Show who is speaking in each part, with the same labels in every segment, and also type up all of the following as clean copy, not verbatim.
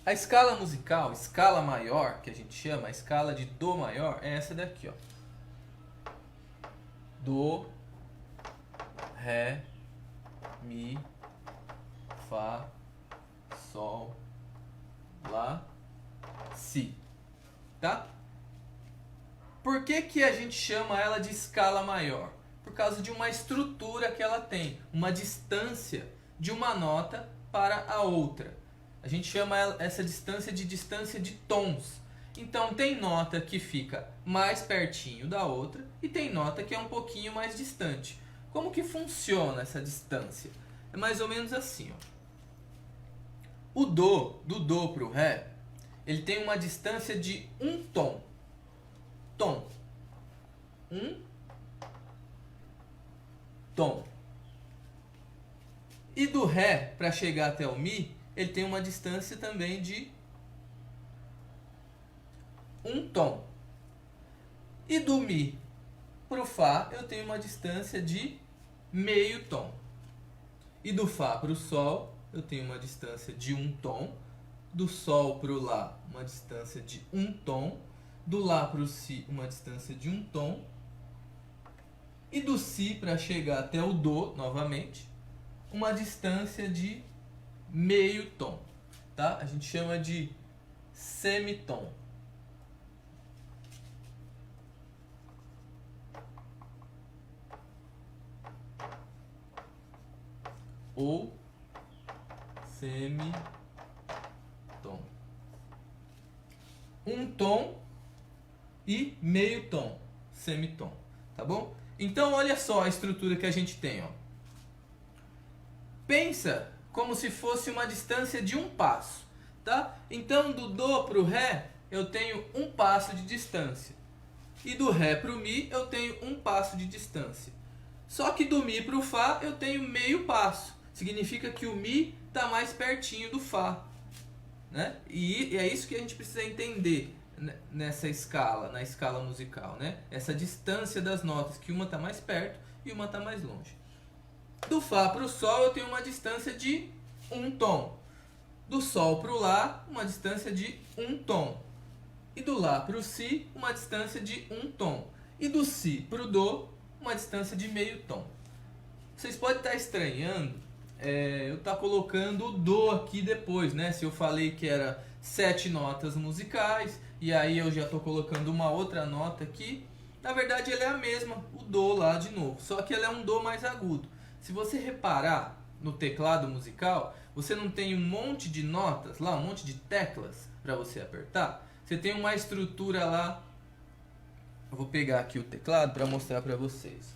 Speaker 1: A escala musical, escala maior, que a gente chama, a escala de Dó maior, é essa daqui, ó. Dó, Ré, Mi, Fá, Sol, Lá, Si. Tá? Por que a gente chama ela de escala maior? Por causa de uma estrutura que ela tem, uma distância de uma nota para a outra. A gente chama essa distância de tons. Então tem nota que fica mais pertinho da outra e tem nota que é um pouquinho mais distante. Como que funciona essa distância? É mais ou menos assim, ó. O Dó, do Dó para o Ré, ele tem uma distância de um tom. Tom. Um tom. E do Ré, para chegar até o Mi, ele tem uma distância também de um tom. E do Mi para o Fá, eu tenho uma distância de meio tom. E do Fá para o Sol, eu tenho uma distância de um tom. Do Sol para o Lá, uma distância de um tom. Do Lá para o Si, uma distância de um tom. E do Si para chegar até o Dó, novamente, uma distância de meio tom. Tá? A gente chama de semitom. Ou semitom. Um tom e meio tom, semitom, tá bom? Então olha só a estrutura que a gente tem, ó. Pensa como se fosse uma distância de um passo, tá? Então do Dó para o Ré eu tenho um passo de distância. E do Ré para o Mi eu tenho um passo de distância. Só que do Mi para o Fá eu tenho meio passo. Significa que o Mi está mais pertinho do Fá. Né? E é isso que a gente precisa entender nessa escala, na escala musical. Né? Essa distância das notas, que uma está mais perto e uma está mais longe. Do Fá para o Sol eu tenho uma distância de um tom. Do Sol para o Lá, uma distância de um tom. E do Lá para o Si, uma distância de um tom. E do Si para o Dó, uma distância de meio tom. Vocês podem estar estranhando eu estar colocando o Dó aqui depois, né? Se eu falei que era 7 notas musicais, e aí eu já estou colocando uma outra nota aqui. Na verdade ela é a mesma, o Dó lá de novo, só que ela é um Dó mais agudo. Se você reparar no teclado musical, você não tem um monte de notas lá, um monte de teclas para você apertar. Você tem uma estrutura lá. Eu vou pegar aqui o teclado para mostrar para vocês.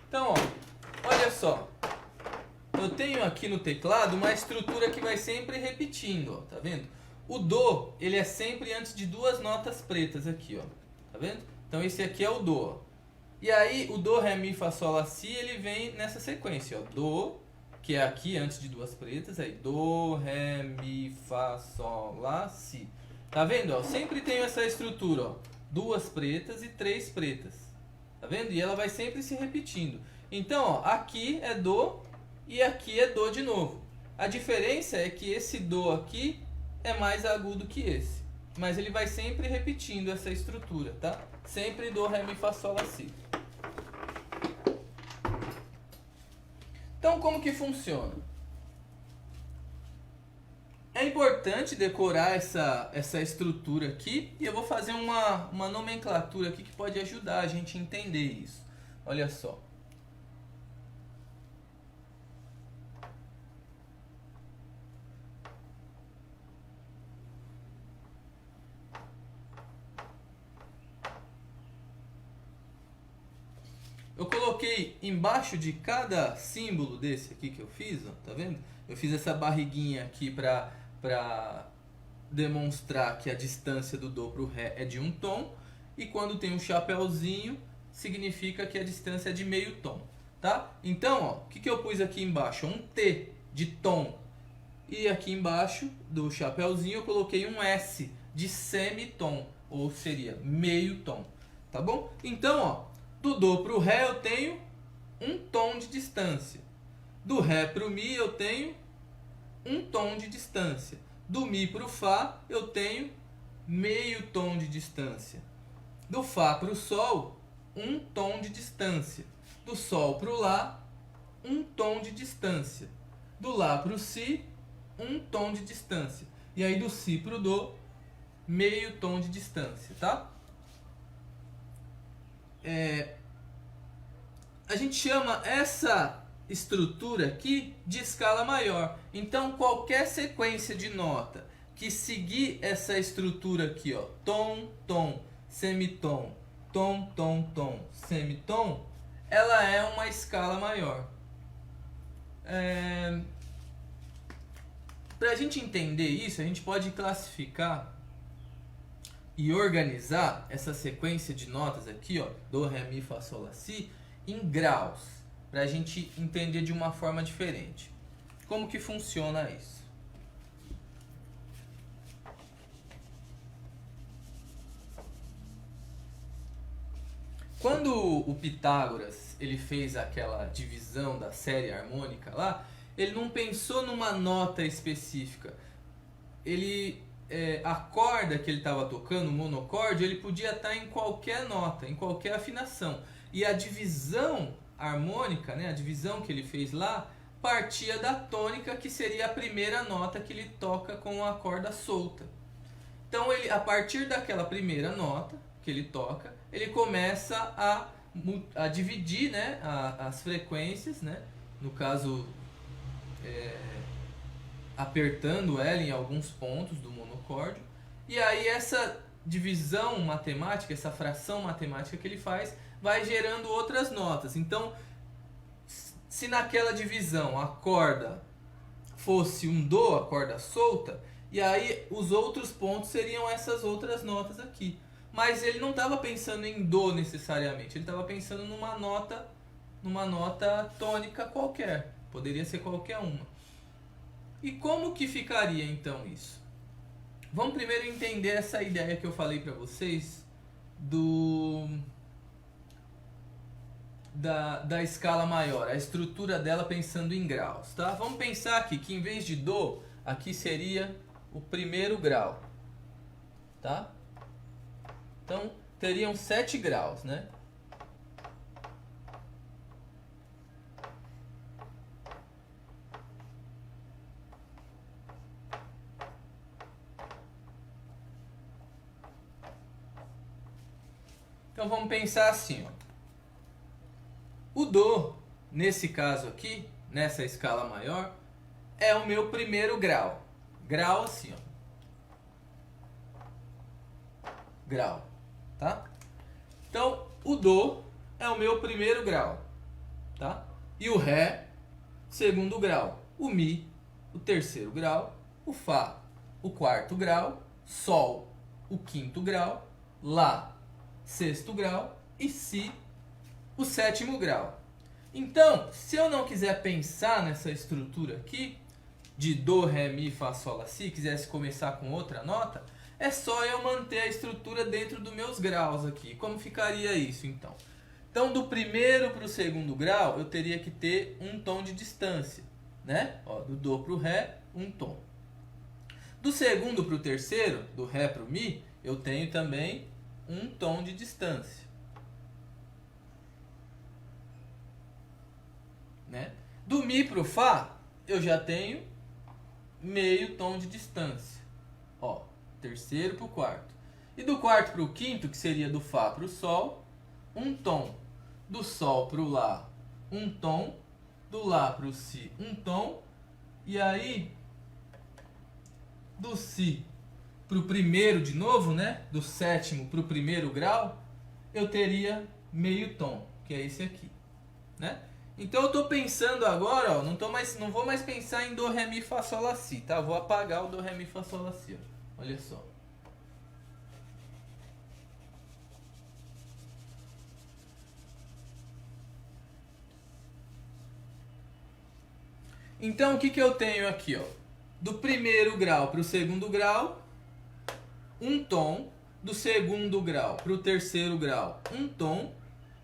Speaker 1: Então, ó, olha só. Eu tenho aqui no teclado uma estrutura que vai sempre repetindo, ó, tá vendo? O Dó, ele é sempre antes de duas notas pretas aqui, ó. Tá vendo? Então esse aqui é o Dó, ó. E aí o Dó, Ré, Mi, Fá, Sol, Lá, Si, ele vem nessa sequência, ó. Dó, que é aqui antes de duas pretas, aí Dó, Ré, Mi, Fá, Sol, Lá, Si. Tá vendo, ó? Sempre tenho essa estrutura, ó. Duas pretas e três pretas. Tá vendo? E ela vai sempre se repetindo. Então, ó, aqui é Dó e aqui é Dó de novo. A diferença é que esse Dó aqui é mais agudo que esse. Mas ele vai sempre repetindo essa estrutura, tá? Sempre Dó, Ré, Mi, Fá, Sol, Lá, Si. Então, como que funciona? É importante decorar essa estrutura aqui. E eu vou fazer uma nomenclatura aqui que pode ajudar a gente a entender isso. Olha só. Eu coloquei embaixo de cada símbolo desse aqui que eu fiz, ó, tá vendo? Eu fiz essa barriguinha aqui para demonstrar que a distância do Dó para o Ré é de um tom. E quando tem um chapéuzinho, significa que a distância é de meio tom. Tá? Então, ó, o que eu pus aqui embaixo? Um T de tom. E aqui embaixo do chapéuzinho eu coloquei um S de semitom, ou seria meio tom. tá bom? Então, ó, do do pro ré eu tenho um tom de distância. Do ré pro mi eu tenho um tom de distância. Do mi pro fá eu tenho meio tom de distância. Do fá pro sol, um tom de distância. Do sol pro lá, um tom de distância. Do lá pro si, um tom de distância. E aí do si pro do, meio tom de distância, tá? A gente chama essa estrutura aqui de escala maior. Então qualquer sequência de nota que seguir essa estrutura aqui, ó, tom, tom, semitom, tom, tom, tom, semitom, ela é uma escala maior. Para a gente entender isso, a gente pode classificar e organizar essa sequência de notas aqui, ó, do, ré, mi, fá, sol, lá, si, em graus, para a gente entender de uma forma diferente. Como que funciona isso? Quando o Pitágoras ele fez aquela divisão da série harmônica lá, ele não pensou numa nota específica. A corda que ele estava tocando, o monocorde, ele podia estar em qualquer nota, em qualquer afinação. E a divisão harmônica, né, a divisão que ele fez lá, partia da tônica, que seria a primeira nota que ele toca com a corda solta. Então, a partir daquela primeira nota que ele toca, ele começa a dividir, né, as frequências, né, no caso, apertando ela em alguns pontos do monocórdio. E aí essa divisão matemática, essa fração matemática que ele faz, vai gerando outras notas. Então, se naquela divisão a corda fosse um dó, a corda solta, e aí os outros pontos seriam essas outras notas aqui. Mas ele não estava pensando em dó necessariamente, ele estava pensando numa nota tônica qualquer, poderia ser qualquer uma. E como que ficaria então isso? Vamos primeiro entender essa ideia que eu falei para vocês da escala maior, a estrutura dela pensando em graus, tá? Vamos pensar aqui que em vez de dó, aqui seria o primeiro grau, tá? Então, teriam 7 graus, né? Então, vamos pensar assim, ó. O dó, nesse caso aqui, nessa escala maior, é o meu primeiro grau. Grau assim, ó. Grau. Tá? Então, o dó é o meu primeiro grau, tá? E o ré, segundo grau. O mi, o terceiro grau. O fá, o quarto grau. Sol, o quinto grau. Lá, sexto grau. E si, o sétimo grau. Então, se eu não quiser pensar nessa estrutura aqui, de dó, ré, mi, fá, sol, lá, si, quisesse começar com outra nota, é só eu manter a estrutura dentro dos meus graus aqui. Como ficaria isso, então? Então, do primeiro para o segundo grau, eu teria que ter um tom de distância, né? Ó, do dó para o ré, um tom. Do segundo para o terceiro, do ré para o mi, eu tenho também um tom de distância, né? Do mi para o fá, eu já tenho meio tom de distância. Ó, terceiro para o quarto. E do quarto para o quinto, que seria do fá para o sol, um tom. Do sol para o lá, um tom. Do lá para o si, um tom. E aí, do si para o primeiro de novo, né? Do sétimo para o primeiro grau, eu teria meio tom, que é esse aqui, né? Então eu estou pensando agora, ó, não vou mais pensar em dó, ré, mi, fá, sol, lá, si, tá? Vou apagar o dó, ré, mi, fá, sol, lá, si, ó. Olha só. Então o que eu tenho aqui, ó? Do primeiro grau para o segundo grau, um tom. Do segundo grau para o terceiro grau, um tom.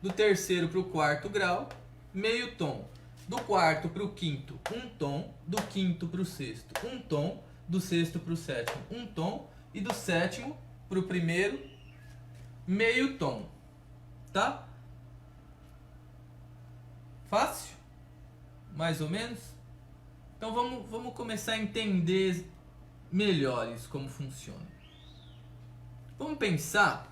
Speaker 1: Do terceiro para o quarto grau, meio tom. Do quarto para o quinto, um tom. Do quinto para o sexto, um tom. Do sexto para o sétimo, um tom. E do sétimo para o primeiro, meio tom. Tá? Fácil? Mais ou menos? Então vamos começar a entender melhor isso, como funciona. Vamos pensar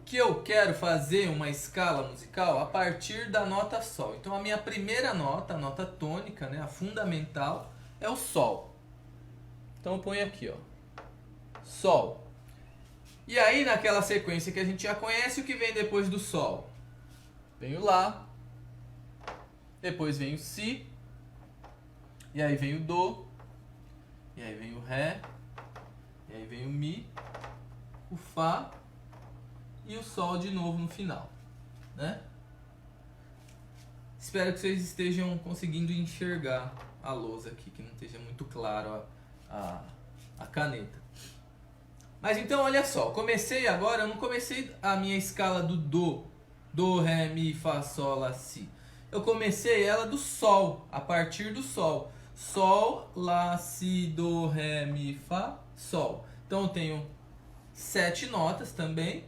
Speaker 1: que eu quero fazer uma escala musical a partir da nota Sol. Então a minha primeira nota, a nota tônica, né, a fundamental, é o Sol. Então eu ponho aqui, ó, Sol. E aí naquela sequência que a gente já conhece, o que vem depois do Sol? Vem o Lá, depois vem o Si, e aí vem o Do, e aí vem o Ré, e aí vem o Mi, o Fá e o Sol de novo no final, né? Espero que vocês estejam conseguindo enxergar a lousa aqui, que não esteja muito claro a caneta. Mas então olha só, comecei agora, eu não comecei a minha escala do Do, Ré, Mi, Fá, Sol, Lá, Si. Eu comecei ela do Sol, a partir do Sol. Sol, Lá, Si, Do, Ré, Mi, Fá, Sol. Então eu tenho 7 notas também.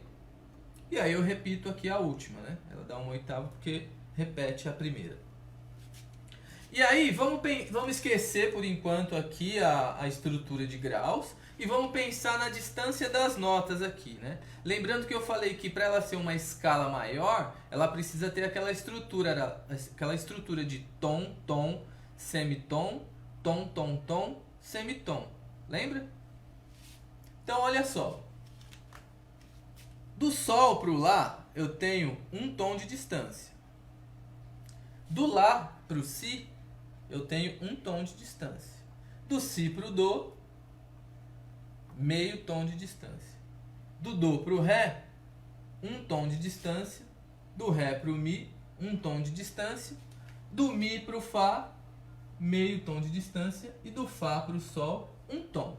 Speaker 1: E aí eu repito aqui a última, né? Ela dá uma oitava porque repete a primeira. E aí vamos esquecer por enquanto aqui a estrutura de graus. E vamos pensar na distância das notas aqui, né? Lembrando que eu falei que para ela ser uma escala maior, ela precisa ter aquela estrutura de tom, tom, semitom, tom, tom, tom, semitom. Lembra? Então olha só. Do Sol para o Lá, eu tenho um tom de distância. Do Lá para o Si, eu tenho um tom de distância. Do Si para o Do, meio tom de distância. Do Do para o Ré, um tom de distância. Do Ré para o Mi, um tom de distância. Do Mi para o Fá, meio tom de distância. E do Fá para o Sol, um tom.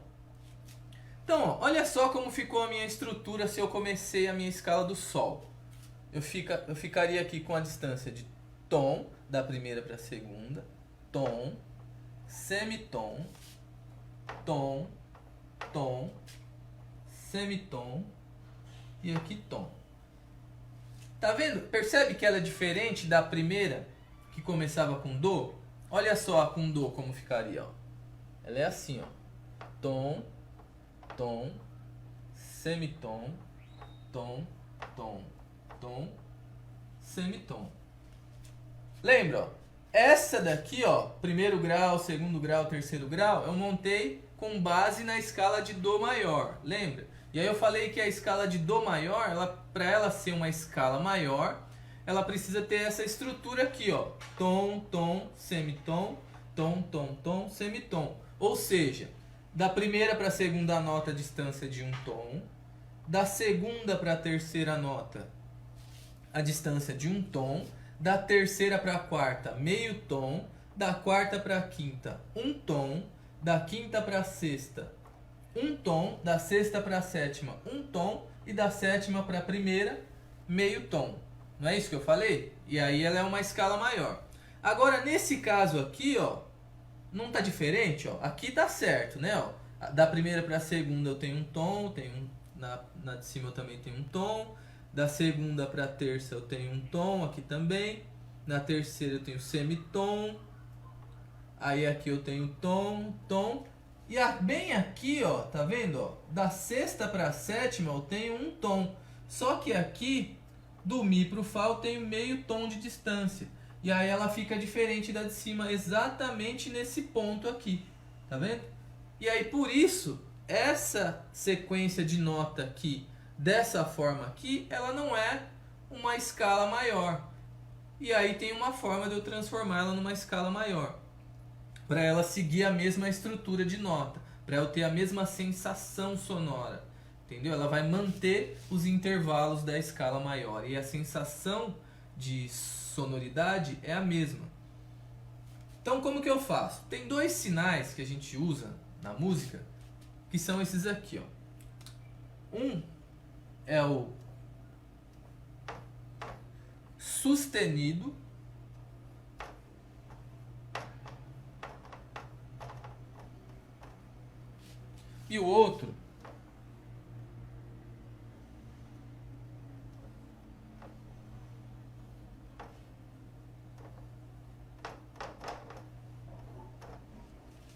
Speaker 1: Então, ó, olha só como ficou a minha estrutura se eu comecei a minha escala do Sol. Eu ficaria aqui com a distância de tom, da primeira para a segunda, tom, semitom, tom, tom, semitom e aqui tom. Tá vendo? Percebe que ela é diferente da primeira, que começava com Do? Olha só com Do como ficaria, ó. Ela é assim, ó. Tom, tom, semitom, tom, tom, tom, semitom. Lembra, ó, essa daqui, ó, primeiro grau, segundo grau, terceiro grau, eu montei com base na escala de Dó maior, lembra? E aí eu falei que a escala de Dó maior, para ela ser uma escala maior, ela precisa ter essa estrutura aqui, ó, tom, tom, semitom, tom, tom, tom, semitom. Ou seja, da primeira para a segunda nota a distância de um tom, da segunda para a terceira nota a distância de um tom, da terceira para a quarta meio tom, da quarta para a quinta um tom, da quinta para a sexta um tom, da sexta para a sétima um tom e da sétima para a primeira meio tom. Não é isso que eu falei? E aí ela é uma escala maior. Agora nesse caso aqui, ó, não tá diferente, ó. Aqui tá certo, né, ó. Da primeira para a segunda eu tenho um tom, na de cima eu também tenho um tom. Da segunda para a terça eu tenho um tom aqui também. Na terceira eu tenho semitom. Aí aqui eu tenho tom, tom. E bem aqui, ó, tá vendo, ó? Da sexta para a sétima eu tenho um tom. Só que aqui, do Mi pro Fá eu tenho meio tom de distância. E aí ela fica diferente da de cima exatamente nesse ponto aqui. Tá vendo? E aí por isso, essa sequência de nota aqui, dessa forma aqui, ela não é uma escala maior. E aí tem uma forma de eu transformar ela numa escala maior. Para ela seguir a mesma estrutura de nota. Para eu ter a mesma sensação sonora. Entendeu? Ela vai manter os intervalos da escala maior. E a sensação de sonoridade é a mesma. Então como que eu faço? Tem dois sinais que a gente usa na música que são esses aqui, ó. Um é o sustenido, e o outro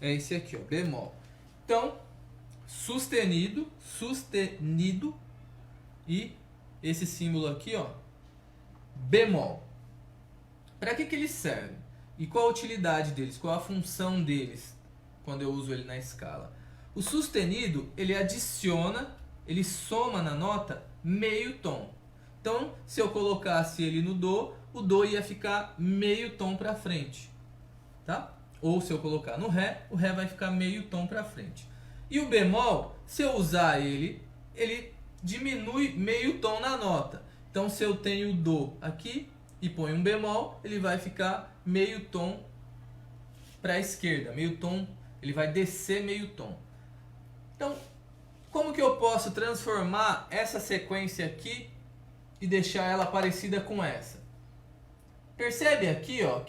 Speaker 1: é esse aqui, ó, bemol. Então, sustenido e esse símbolo aqui, ó, bemol. Para que eles servem? E qual a utilidade deles? Qual a função deles quando eu uso ele na escala? O sustenido, ele adiciona, ele soma na nota meio tom. Então, se eu colocasse ele no dó, o dó ia ficar meio tom para frente, tá? Ou se eu colocar no ré, o ré vai ficar meio tom para frente. E o bemol, se eu usar ele, ele diminui meio tom na nota. Então, se eu tenho o dó aqui e ponho um bemol, ele vai ficar meio tom para a esquerda, meio tom, ele vai descer meio tom. Então, como que eu posso transformar essa sequência aqui e deixar ela parecida com essa? Percebe aqui, ó,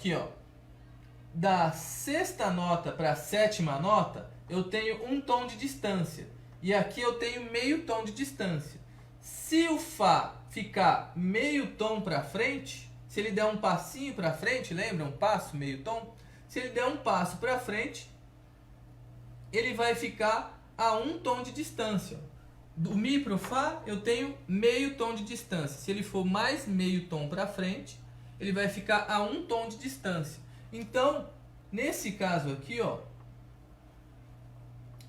Speaker 1: da sexta nota para a sétima nota, eu tenho um tom de distância. E aqui eu tenho meio tom de distância. Se o Fá ficar meio tom para frente, se ele der um passinho para frente, lembra? Um passo, meio tom? Se ele der um passo para frente, ele vai ficar a um tom de distância. Do Mi para o Fá, eu tenho meio tom de distância. Se ele for mais meio tom para frente, ele vai ficar a um tom de distância. Então, nesse caso aqui, ó,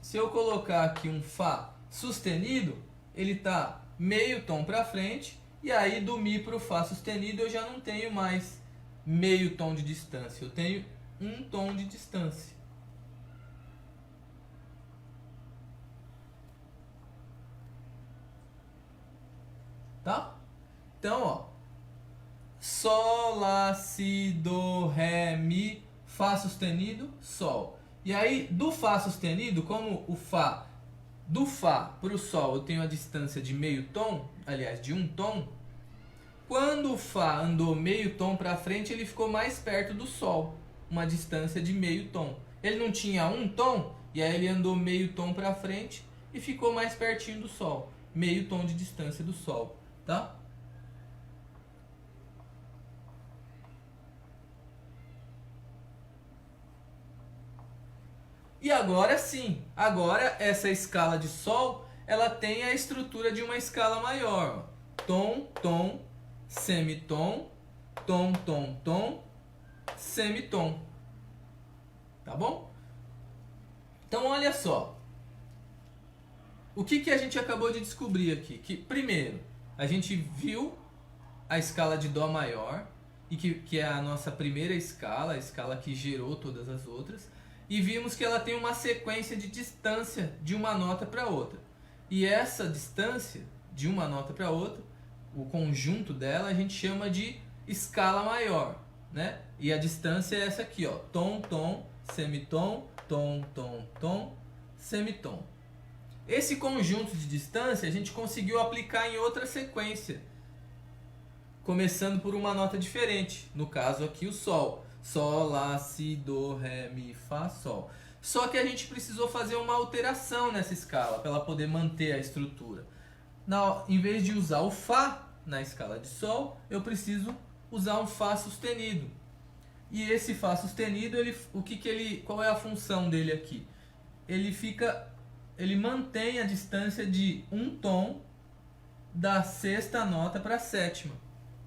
Speaker 1: se eu colocar aqui um Fá sustenido, ele está meio tom para frente, e aí do Mi para o Fá sustenido eu já não tenho mais meio tom de distância, eu tenho um tom de distância. Tá? Então, ó, Sol, Lá, Si, Do, Ré, Mi, Fá sustenido, Sol. E aí, do Fá sustenido, como o Fá, do Fá para o Sol eu tenho a distância de meio tom, aliás, de um tom, quando o Fá andou meio tom para frente, ele ficou mais perto do Sol, uma distância de meio tom. Ele não tinha um tom, e aí ele andou meio tom para frente e ficou mais pertinho do Sol, meio tom de distância do Sol, tá? E agora sim, agora essa escala de Sol, ela tem a estrutura de uma escala maior. Tom, tom, semitom, tom, tom, tom, semitom. Tá bom? Então olha só. O que a gente acabou de descobrir aqui? Que primeiro, a gente viu a escala de Dó maior, e que é a nossa primeira escala, a escala que gerou todas as outras. E vimos que ela tem uma sequência de distância de uma nota para outra. E essa distância de uma nota para outra, o conjunto dela, a gente chama de escala maior, né? E a distância é essa aqui, ó, tom, tom, semitom, tom, tom, tom, semitom. Esse conjunto de distância a gente conseguiu aplicar em outra sequência, começando por uma nota diferente, no caso aqui o Sol. Sol, Lá, Si, Do, Ré, Mi, Fá, Sol. Só que a gente precisou fazer uma alteração nessa escala para ela poder manter a estrutura. Em vez de usar o Fá na escala de Sol, eu preciso usar um Fá sustenido. E esse Fá sustenido, qual é a função dele aqui? Ele mantém a distância de um tom da sexta nota para a sétima.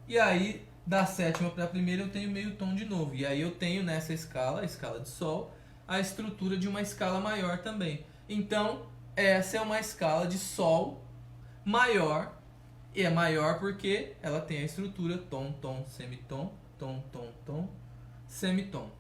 Speaker 1: E aí, da sétima para a primeira eu tenho meio tom de novo. E aí eu tenho nessa escala, a escala de Sol, a estrutura de uma escala maior também. Então, essa é uma escala de Sol maior. E é maior porque ela tem a estrutura tom, tom, semitom, tom, tom, tom, semitom.